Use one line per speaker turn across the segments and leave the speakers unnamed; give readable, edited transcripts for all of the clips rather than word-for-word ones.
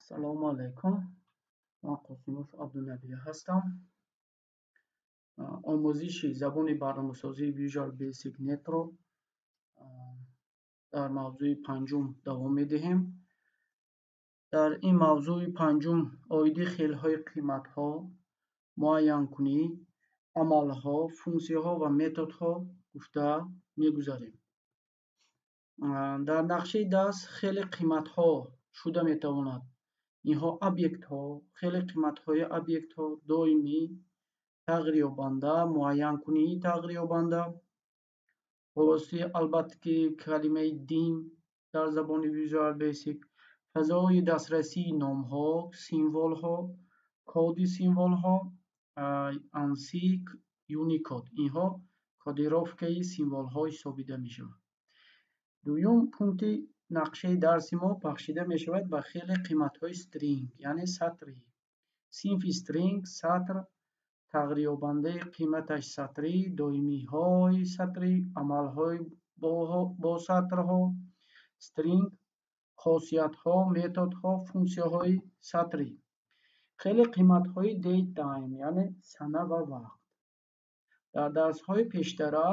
Салому алайкум. Ман Қосимов Абдунабия ҳастам. Омӯзиши забони барномасозии Visual Basic Netро дар мавзӯи панҷум давом медиҳем. Дар ин мавзӯи панҷум оиди хелҳои қиматҳо, муайянкунӣ, амалҳо, функсияҳо ва методҳо гуфта мегузарем. Дар нақшаи даст хеле қиматҳо шуда метавонад. Инҳо объектҳо, хеле қиматҳои объектҳо, доимӣ, тағйирёбанда, муайянкунии тағйирёбанда, бо воситаи албатта ки калимаи дим дар забони Visual Basic, фазои дастрасии номҳо, символҳо, коди символҳо, ANSI, Unicode. Инҳо кодировкаи символҳо ҳисобида мешавад. Дуюм пункти нақшаи дарси мо бахшида мешавад ба хеле қиматҳои string, яъне сатрӣ. Синфи string, сатр, тағйирёбандаи қиматаш сатрӣ, доимиҳои сатрӣ, амалҳои бо сатрҳо, string, хосиятҳо, методҳо, функсияҳои сатрӣ. Хеле қиматҳои datetime, яъне сана ва вақт. Дар дарсҳои пештара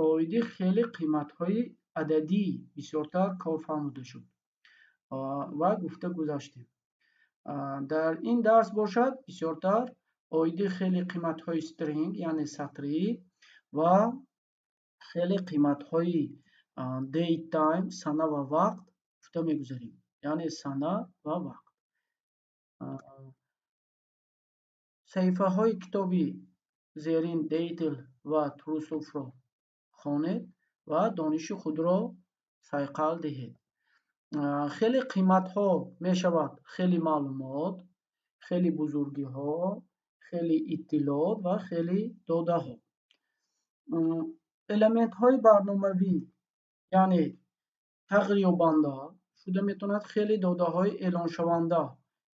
оиди хеле қиматҳои ададӣ бисёртар кор фармуда шуд ва гуфта гузаштем. Дар ин дарс бошад бисёртар оиди хеле қиматҳои string, яъне сатрӣ ва хеле қиматҳои datetime, сана ва вақт гуфта мегузарем, яъне сана ва вақт. саҳифаҳои китоби зерин Datel ва Trusov-ро хонед ва дониши худро сайқал диҳед. хеле қиматҳо мешавад хеле маълумот, хеле бузургиҳо, хеле иттилоот ва хеле додаҳо. элементҳои барномавӣ, яъне тағйирёбанда шуда метавонад хеле додаҳои эълоншаванда,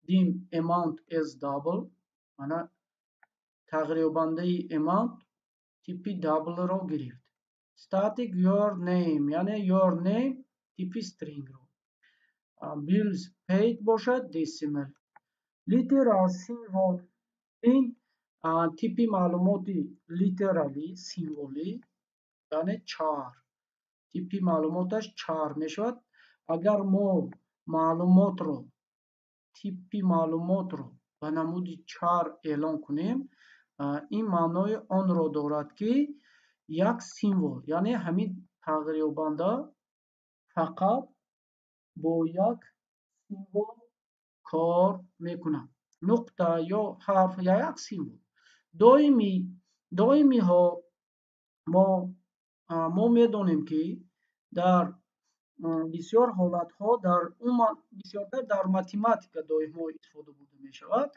dim amount as double, мана тағйирёбандаи amount типи doubleро гирифт. Static your name, яъне your name типи stringро. Bills paid бошад decimal. Literal symbol, ин типи маълумоти literally символӣ, яъне char. Типи маълумоташ char мешавад. Агар мо маълумотро, типи маълумотро ба намуди char эълон кунем, ин маънои онро дорад ки як символ, яъне ҳамин тағйирёбанда фақат бо як символ кор мекунад. Нуқта ё ҳарф ё як символ. доимиҳо мо медонем ки дар бисёр ҳолатҳо, бисёртар дар математика доимҳо истифода бурда мешавад.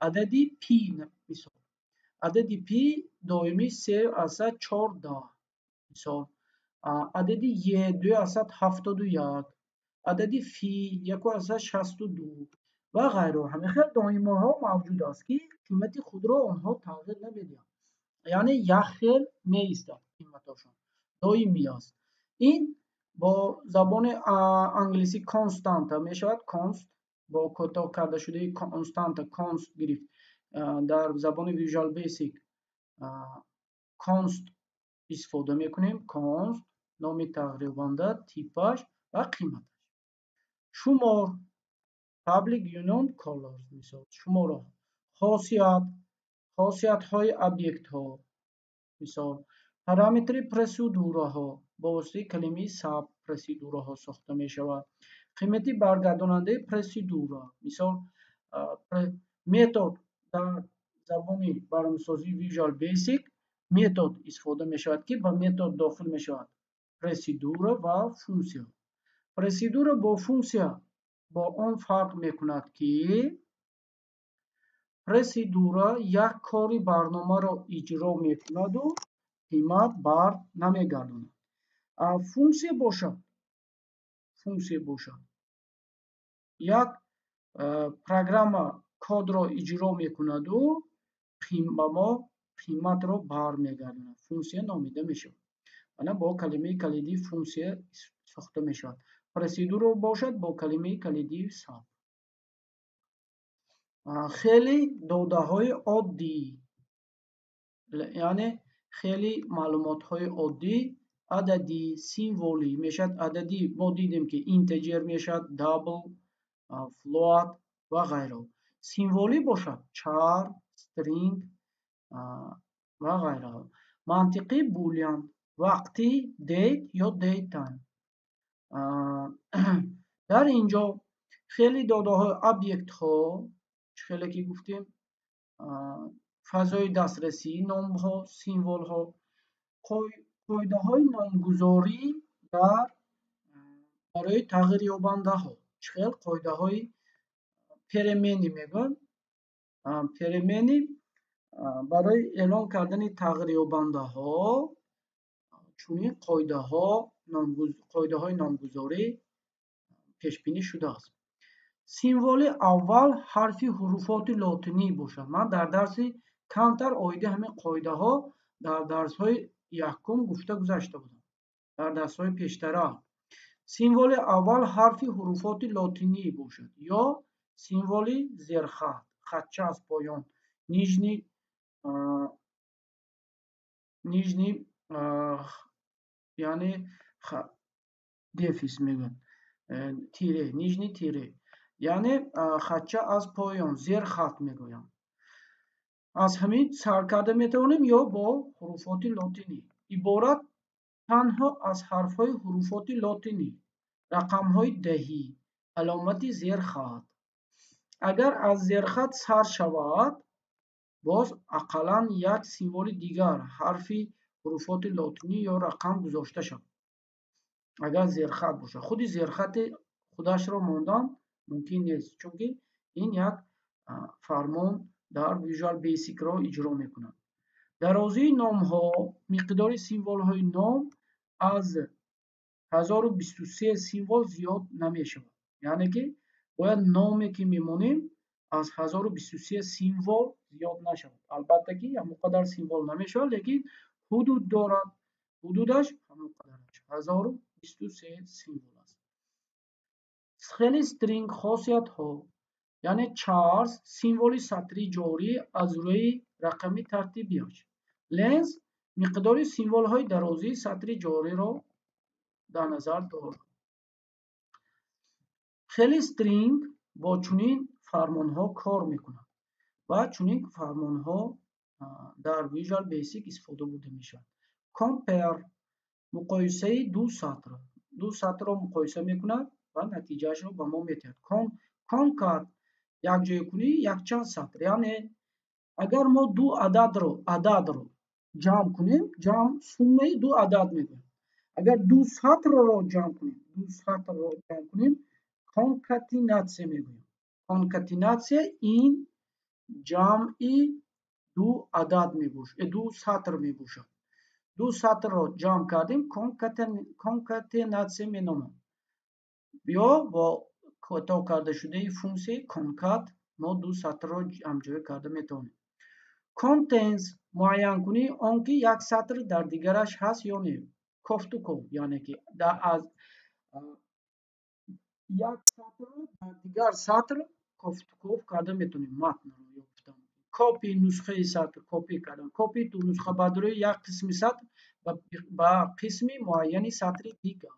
Адади p, мисол адади p доими 3,14, мисол адади e 2,71, адади фи 1,62 ва ғайро. ҳамин доимиҳо мавҷуд аст ки қимати худро онҳо тағйир намедиҳанд, яъне як хел меистад қиматашон, доимӣ аст. ин бо забони англисӣ константа мешавад. const бо кӯтоҳ карда шудаи константа const гирифт. Дар забони Visual Basic const истифода мекунем. const номи тағйирёбанда, типаш ва қиматаш. шумор, public union colors, мисол шуморҳо. хосиятҳои объектҳо, мисол параметри процедураҳо бо воситаи калимаи sub процедураҳо сохта мешавад. қимати баргардонандаи процедура, мисол метод. Дар забони барномасозии Visual Basic метод истифода мешавад ки ба метод дохил мешавад процедура ва функсия. Процедура бо функсия бо он фарқ мекунад ки процедура як кори барномаро иҷро мекунаду қимат бар намегардонад. функсия бошад як программа кодро иҷро мекунаду ба мо қиматро бар мегардонад. функсия номида мешавад. ана бо калимаи калидии функсия сохта мешавад. процедура бошад бо калимаи калидии sub. خیلی داده‌های عادی، یعنی خیلی معلومات‌های عادی، عددی، سیمبولی میشد. عددی ما دیدیم که اینتجر میشد، دابل، فلوت و غیره. سیمبولی باشد چار، استرینگ و غیره. منطقی بولیان، وقتی دیت یا دیت تایم. در اینجا خیلی داده‌های ابیکت ها، خیلی که گفتیم فضای دسترسی، نام ها، سیمبل ها، قاعده های نامگذاری برای تغییر یابنده ها. خیلی قاعده های پرمنی میگن، پرمنی برای اعلام کردن تغییر یابنده ها چونین قاعده های نامگذاری پیش بینی شده است. سیمبول اول حرفی حروفات لاتینی باشد. من در درس کمتر اویده همین قاعده ها در درس های یکم گفته گذاشته بودم، در درس های پیشتر. سیمبول اول حرفی حروفات لاتینی باشد یا سیمبول زیرخط، خطچه از پایان، نیژنی یعنی دفیس میگن، تیره، نیژنی تیره، یعنی خطچه از پایان، زیر خط میگویم. از همین سر کرده میتوانیم یا با حروفات لاتینی. عبارت تنها از حرفهای حروفات لاتینی، رقمهای دهی، علامت زیر خط. اگر از زیر خط سر شود باز اقلا یک سیمبول دیگر، حرفی حروفات لاتینی یا رقم گذاشته شد. اگر زیرخط باشه، خودی زیرخط خودش را ماندن ممکن نیست، چون که این یک فرمان در ویژوال بیسیک را اجرا میکنند. درازی نام ها، مقدار سیمبول های نام از 1023 سیمبول زیاد نمی شود. یعنی که باید نامی که میمونیم از 1023 سیمبول زیاد نشود. البته که همونقدر سیمبول نمی شود، لیکن حدود دارد، حدودش همونقدر 1023 سیمبول است. خیلی استرینگ خاصیت ها، یعنی چارز سیمبول سطری جاری از روی رقمی ترتیبی است. لنز مقدار سیمبول های درازی سطری جاری را در نظر دارد. خیلی استرینگ با چنین فرمان ها کار میکنند و چنین فرمان ها در ویژوال بیسیک استفاده بوده میشود. کامپیر مقایسه دو سطر را مقایسه میکند و نتیجهش را به ما میدهد. کانکات یک جای کنی یک چند سطر، یعنی اگر ما دو عدد رو جمع کنیم، جمع سومه دو عدد میگویم. اگر دو سطر را جمع کنیم کانکاتیناسیه میگویم. کانکاتیناسیه این جمعی دو عدد میباشد، دو سطر میباشد. دو سطر را جمع کردیم کانکاتیناسیه مینامیم. یا با کوتاه کرده شده فونکسی کانکات ما دو سطر را جمع کرده میتونیم. کانتینز معین کنی آنکه یک سطر در دیگرش هست یا نه. کف تو کف، یعنی که از یک سطر در دیگر سطر کف تو کف کرده میتونیم. متن رو گفتم کپی نسخه سطر کپی کردن، کپی تو نسخه بعد روی یک قسم سطر با قسمی معینی سطر دیگر.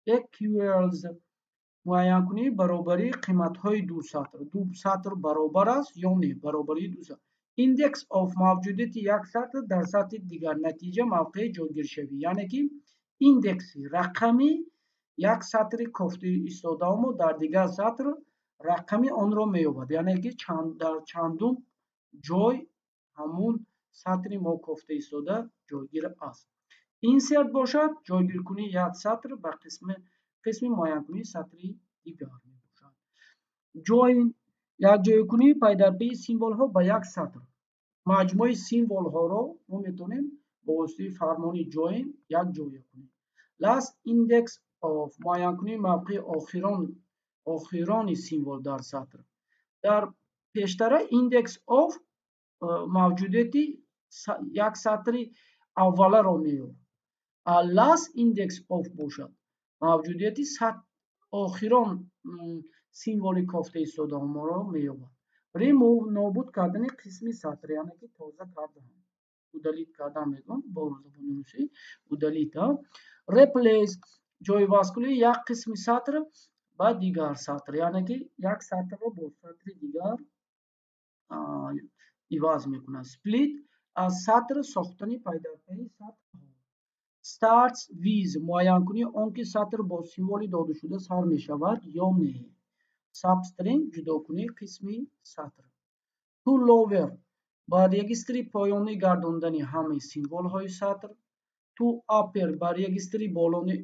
equals معین کنی برابری قیمت های دو سطر برابر است یا نه، برابری دو سطر. ایندکس آف موجودیت یک سطر در سطر دیگر، نتیجه موقع جایگیر شوی، یعنی که ایندکس رقمی یک سطر کفته ایستاده ما در دیگر سطر رقمی آن را مییابد، یعنی که در چندم جای همون سطر ما کفته ایستاده جایگیر است. اینسرت باشد جایگیر کنی یک سطر به قسم معین کنی سطری دیگر میباشد. جوین یک جای کنی پی در پی سیمبول ها به یک سطر. مجموع سیمبول ها را ما میتونیم با واسطه فرمانی جوین یک جای کنیم. لاست ایندکس آف معین کنی موقع آخران سیمبول در سطر. در پیشتر ایندکس آف موجودیتی یک سطری اوله را مییابد. لاست ایندکس آف باشد موجودیتی آخران سیمبولی کافته ایستاده ما را مییابد. remove نابود کردن قسمی سطر یعنی که تازه کردن удалить کردن میگم با زبان روسی удалить replace جایگزین کنی یک قسم سطر با دیگر سطر یعنی که یک سطر رو با سطر دیگر عوض میکنه split از سطر ساختنی پیداکردن سطر starts with معین کنی اون که سطر با سیمبولی داده شده سر میشود یا نه substring جدا کنی قسمی سطر to lower با رجیستری پایانی گرداندن همه سیمبول های سطر to upper با رجیستری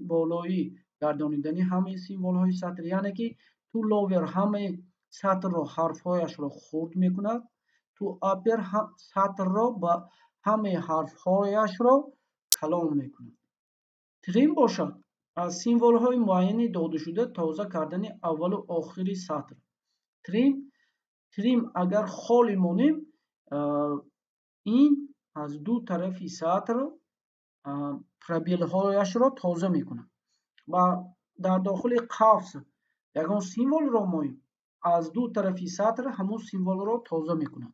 بالایی گرداندن همه سیمبول های سطر یعنی که to lower همه سطر رو حرف هایش رو خرد میکند to upper سطر رو با همه حرف هایش رو کلام میکند تریم باشد از سیمبول های معینی داده شده تازه کردن اول و آخری سطر تریم اگر خالی مونیم این از دو طرفی سطر پرابیل هایش را تازه میکنه و در داخل قوس یکان سیمبول را مویم از دو طرفی سطر همون سیمبول را تازه میکنه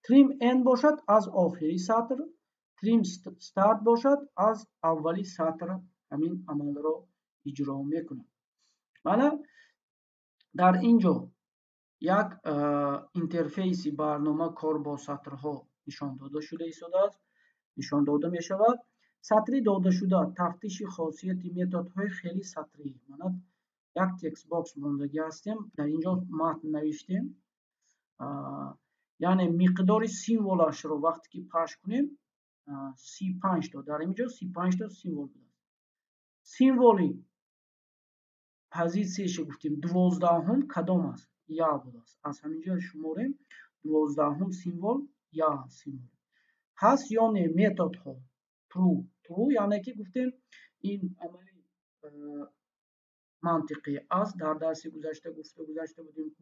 تریم ان باشد از آخری سطر تریم استارت باشد از اولی سطر همین عمل را اجرا میکنه معنی در اینجا یک اینترفیس برنامه کار با سطرها نشان داده شده است نشان داده می شود سطری داده شده تفتیش خاصیت متدهای خیلی سطری مانند یک تکست باکس موندگی هستیم در اینجا متن نوشتیم یعنی مقدار سیمبولش رو وقتی که پخش کنیم 35 تا در اینجا 35 تا سیمبول بود سیمبولی پوزیشنش گفتیم 12 کدام است یا بود است از همینجا شماریم 12 سیمبول یا سیمبول هست یا نه متد ها true یعنی که گفتیم این عملی منطقی است در درس گذشته گذشته بودیم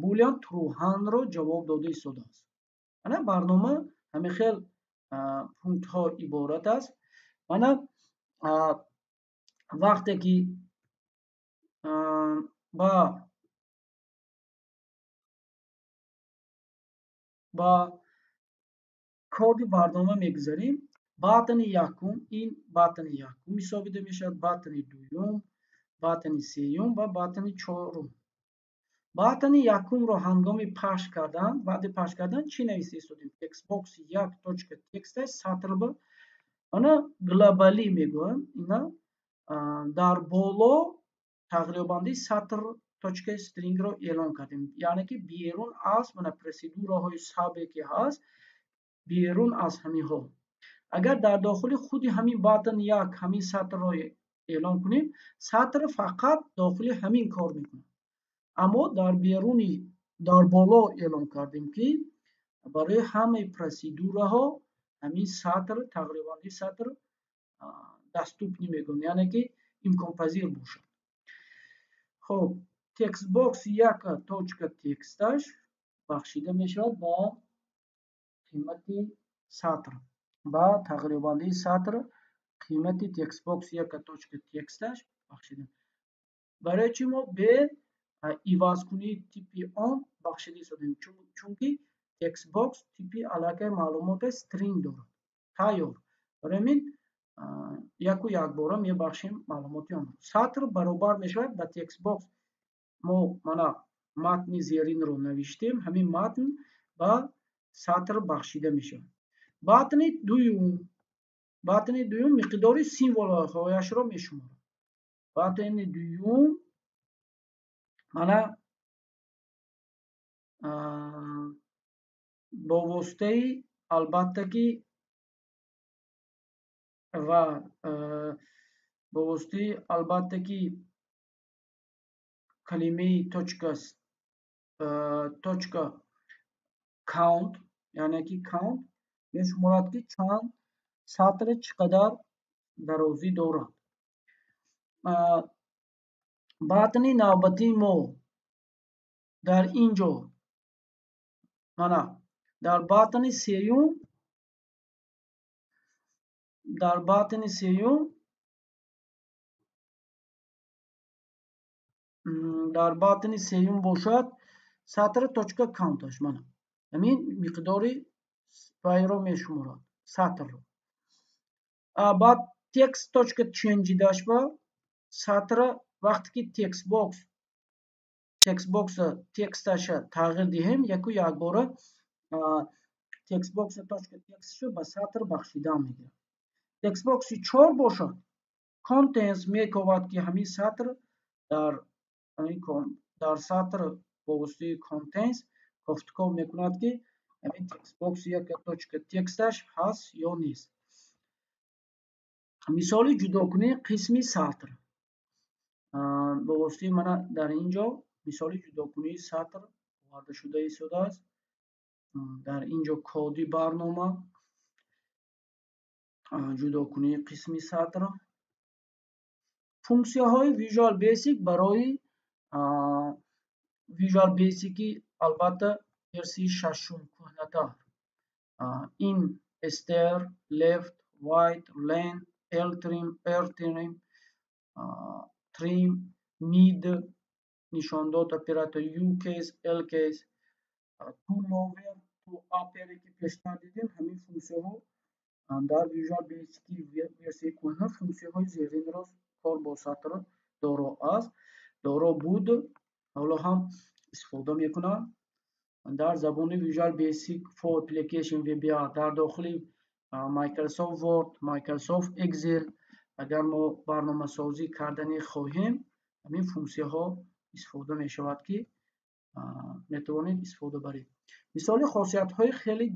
بولیان true هم رو جواب داده ایستاده است یعنی برنامه همه خیل پونکت ها عبارت است یعنی وقتی که با کد برنامه میگذاریم باتن یکم این باتن یکم حسابیده میشد باتن دوم باتن سوم و باتن چهارم باتن یکم رو هنگامی پخش کردن بعد پخش کردن چی نویسته استودیم تکست باکس یک توچک تکست سطر با انا گلوبالی میگویم اینا در بالا تغییر بندی سطر توچک استرینگ رو اعلام کردیم یعنی که بیرون از من پروسیدورهای سابقه هست بیرون از همین ها اگر در داخل خود همین باتن یک همین سطر رو اعلام کنیم سطر فقط داخل همین کار میکنه اما در بیرونی در بالا اعلام کردیم که برای همه پروسیدورها همین سطر تقریبا سطر دستوپنی میگن یعنی که امکان پذیر باشه خب تکست باکس یک توچک تکستش بخشیده میشود با قیمت سطر با تغییر بندی سطر قیمت تکست باکس یک توچک تکستش بخشیده برای چی ما به عوض کنی تیپی آن بخشیده شدیم چون که تکست باکس تیپی علاقه معلومات استرینگ دارد تایور برای همین یک و یک بار می بخشیم معلوماتی آن سطر برابر می شود با تکست باکس ما متن زیرین رو نوشتیم همین متن با سطر بخشیده می شود باتن دوم مقدار سیمبول هایش رو می شمارد باتن دوم با واسطه البته که و با واسطه البته که کلمه توچکا کاونت یعنی که کاونت میشمارد که چند سطر چقدر درازی دارد باتن نوبتی ما در اینجا در باتن سیوم باشد сатр точка countаш мана ҳамин миқдори файлро мешуморад сатрро. баъд text точка change даш ба сатра вақте ки текстбокса тексташа тағйир диҳем яку якбора текстбокса точка текстшо ба сатр бахшидан мегирад. текстбокси 4 бошад contents мековад ки ҳамин сатр дар сатр бо воситаи contents кофткор мекунад ки ҳамин текстбокси як точка тексташ ҳаст ё нест. мисоли ҷудокунии қисми сатр бо воситаи мана дар инҷо мисоли ҷудокунии сатр оварда шуда истодааст. дар инҷо коди барнома ҷудокунии қисми сатр. функсияҳои Visual Basic барои Visual Basic-и албатта версии 6 кӯҳнатар. In, str, left, right, len, ltrim, rtrim, trim, mid, нишондод оператор ucase, lcase, to lower, to upper ки пештар дидем ҳамин функсияҳо дар Visual Basic версияи кӯҳна функсияҳои зеринро кор бо сатр доро аст, доро буд, ҳоло ҳам истифода мекунанд. дар забони Visual Basic for Application VBA дар дохили Microsoft Word, Microsoft Excel агар мо барномасозӣ кардани хоҳем ҳамин функсияҳо истифода мешавад ки метавонед истифода баред. мисоли хосиятҳои хеле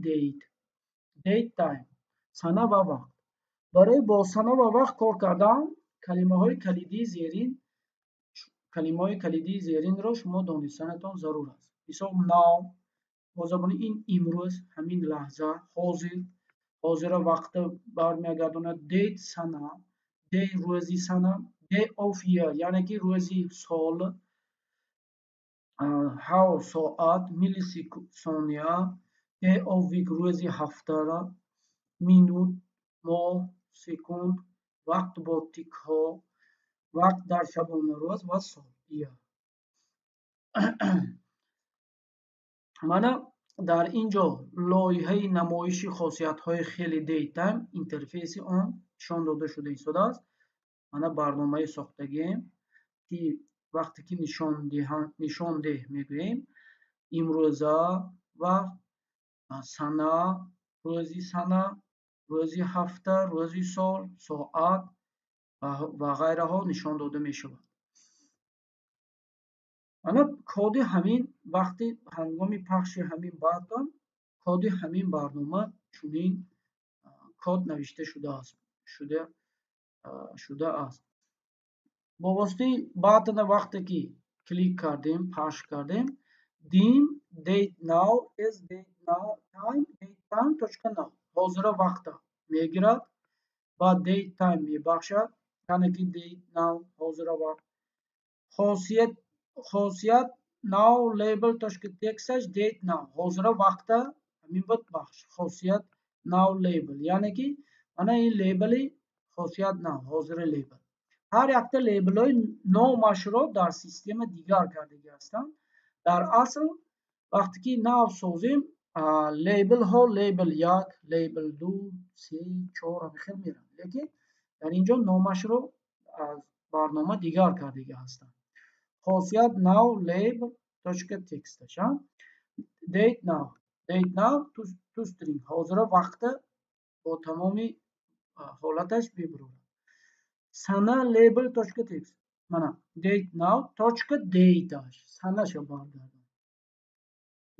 date time сана ва вақт. барои бо сана ва вақт кор кардан калимаҳои калидии зеринро шумо донистанатон зарур аст. мисол now бо забони ин имрӯз ҳамин лаҳза, ҳозира вақта бармегардонад, date сана, day рӯзи сана, day of year яъне ки рӯзи сол, hour соат, миллисония, day of week рӯзи ҳафтара, минут, моҳ, секунд, вақт бо тикҳо, вақт дар шабонарӯз ва сол. мана дар инҷо лоиҳаи намоиши хосиятҳои хеле Daytime интерфейси он нишон дода шуда истодааст. мана барномаи сохтагием ки вақте ки нишон деҳ мегӯем имрӯза ва сана, рӯзи сана, рӯзи ҳафта, рӯзи сол, соат ва ғайраҳо нишон дода мешавад. мана коди ҳамин вақти ҳангоми пахши ҳамин бартон коди ҳамин барнома чунин код навишта шуда аст. бо воситаи баттона вақте ки клик кардем, пахш кардем, dim date now is date now time date time точка now ҳозира вақта мегирад ба date time мебахшад яъне ки date now ҳозира вақт. хосият now label точка txtаш date now ҳозира вақта ҳамин буд бахш. хосият now label яъне ки мана ин лейбли хосият now ҳозира лейбл. ҳар якта лейблҳои номашро дар система дигар кардагӣ ҳастанд. дар асл вақте ки нав созем лейблҳо лейбл 1, лейбл 2, 3, 4 ҳамихел меранд, лекин дар инҷо номашро аз барнома дигар кардагӣ ҳастанд. хосият now label точка txtаш date now to string ҳозира вақта бо тамоми ҳолаташ бибурад. sana label точка txt мана date now точка dateаш санаша баргардон.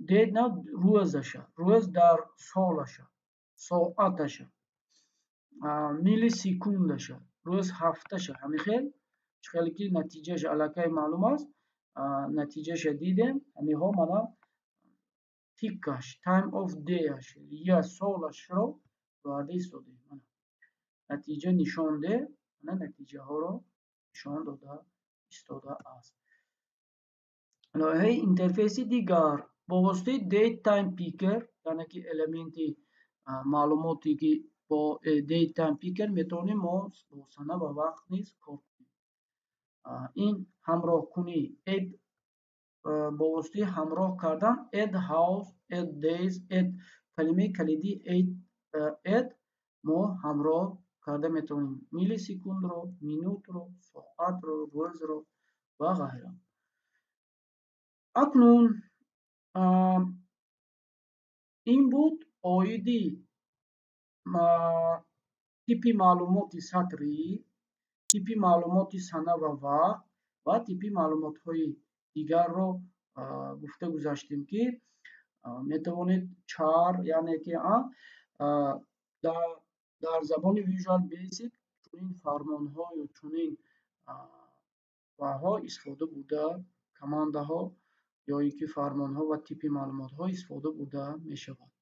date now рӯзаша, рӯз дар солаша, соаташа, миллисекундаша, рӯз ҳафташа ҳамихел чихеле ки натиҷаша аллакай маълум аст. натиҷаша дидем ҳамиҳо мана тикаш time of dayаш я солашро варда истодем. натиҷа нишон де натиҷаҳоро нишон дода истода аст. лоиҳаи интерфейси дигар бо воситаи date time picker яъне ки элементи маълумоте ки бо date time picker метавонем мо бо сана ва вақт низ кор кунем. ин ҳамроҳкунии add با واسطه همراه کردن add house, add days, add کلمه کلیدی add ما همراه کرده میتونیم میلی سکوند رو، مینوت رو، ساعت رو، روز رو و غیره. اکنون این بود آیدی تیپی معلوماتی سطری، تیپی معلوماتی سنه و وقت و تیپی معلومات های دیگر رو گفته گذاشتیم که میتوانید چار یعنی که در, در زبان ویژوال بیسیک چنین فرمان ها یا چنین ها استفاده بوده، کمانده ها یا اینکه فرمان ها و تیپی معلومات ها استفاده بوده می شود.